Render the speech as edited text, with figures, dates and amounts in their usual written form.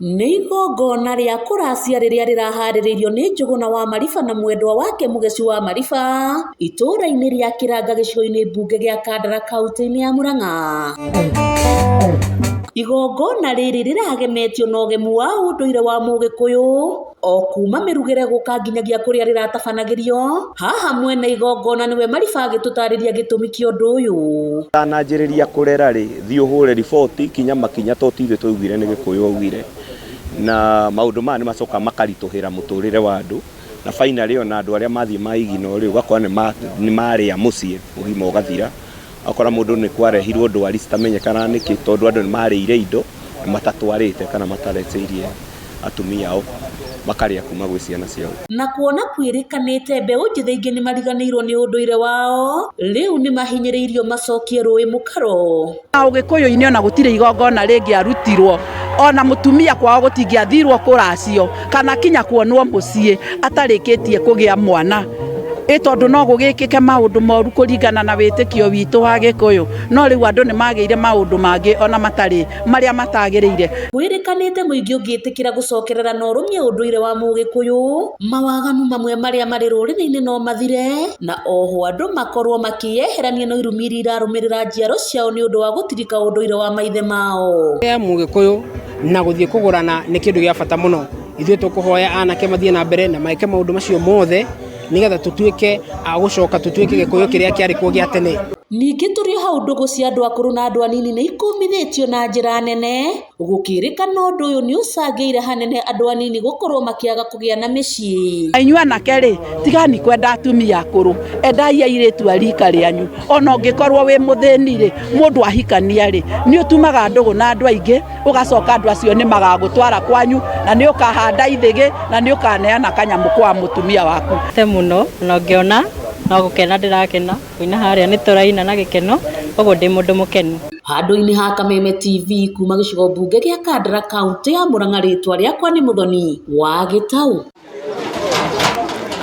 nĩ igongona rĩa kũracia rĩrĩa rĩraharĩrĩirio nĩ Njũgũna wa Mariba na mwendwa wake Mũgeci wa Mariba itũũra-inĩ rĩa Kĩranga gĩcigo-inĩ mbunge gĩa Kandara kaunti-inĩ ya Murang'a. Igongona rĩrĩ rĩragemetio na ũgemu wa ũndũire wa Mũgĩkũyũ o kuma mĩrugĩre gũka nginyagia kũrĩa rĩratabanagĩrio. Haha mwene igongona nĩwe Mariba agĩtũtarĩria gĩtũmi kĩa ũndũ ũyũ. Tananjĩrĩria kũrera rĩ thiĩ ũhũre riboti kinya makinya to tithuĩ twaugire nĩ Gĩkũyũ augire, na maũndũ maya nĩ macoka makaritũhĩra mũtũrĩre wa andũ, na finally ona andũ arĩa mathiĩ maigino rĩ ũgakora nĩ marĩa mũciĩ ũgima ũgathira, akora mũndũ nĩ kwarehirwo ndwari citamenyekana nĩkĩ tondũ andũ nĩ marĩire indo matatwarĩte kana matareteirie atumia ao makarĩa kuma gwĩ ciana ciao. Na kuona kwĩrĩkanĩte mbeũ njĩthĩ ingĩ nĩ mariganĩirwo nĩ ũndũire wao, rĩu nĩ mahinyĩrĩirio macokie rũĩ mũkaro. Ũgĩkũyũ-inĩ ona gũtirĩ igongona rĩngĩarutirwo, ona mũtumia kwao gũtingĩathirwo kũracio kana kinya kuonwo mũciĩ atarĩkĩtie kũgĩa mwana, tondũ no gũgĩkĩke maũndũ moru kũringana na wĩtĩkio witũ wa Gĩkũyũ, no rĩu andũ nĩ magĩire maũndũ mangĩ ona matarĩ marĩa matagĩrĩire. Kwĩrĩkanĩte mũingĩ ũngĩtĩkĩra gũcokerera na ũrũmie ũndũire wa Mũgĩkũyũ, mawaganu mamwe marĩa marĩ rũrĩrĩ-inĩ no mathire, na oho andũ makorwo makĩyeherania na irumi iria irarũmĩrĩra njiaro ciao nĩ ũndũ wa gũtirika ũndũire wa maithe mao. Mũgĩkũyũ na gũthiĩ kũgũrana nĩ kĩndũ gĩa bata mũno. Ithuĩ tũkũhoya anake mathiĩ na mbere na maike maũndũ macio mothe nĩgetha tũtuĩke a gũcoka tũtuĩke Gĩkũyũ kĩrĩa kĩarĩ kuo gĩa tene. Ningĩ tũrĩ hau ndũgũ cia andũ akũrũ na andũ anini nĩ ikumithĩtio na njĩra nene, gũkĩrĩkana ũndũ ũyũ nĩ ũcangĩire hanene andũ anini gũkorwo makĩaga kũgĩa na mĩciĩ. Inyuĩ anake rĩ, tigani kwenda atumia akũrũ, endai airĩtu a rika rĩanyu. Ona ũngĩkorwo wĩ mũthĩni rĩ, mũndũ ahikania rĩ, nĩ ũtumaga ndũgũ na andũ aingĩ, ũgacoka andũ acio nĩ magagũtwara kwanyu na nĩ ũkahanda ithĩgĩ na nĩ ũkaneana kanyamũ kwa mũtumia waku. Te mũno na ũngĩona no gũkena ndĩrakena kũina harĩa nĩ tũraina na gĩkeno, koguo ndĩ mũndũ mũkenu. Handũ-inĩ ha Kameme TV kuma gĩcigo mbunge gĩa Kandara kaunti ya Murang'a, rĩtwa rĩakwa nĩ Mũthoni wa Gĩtaũ.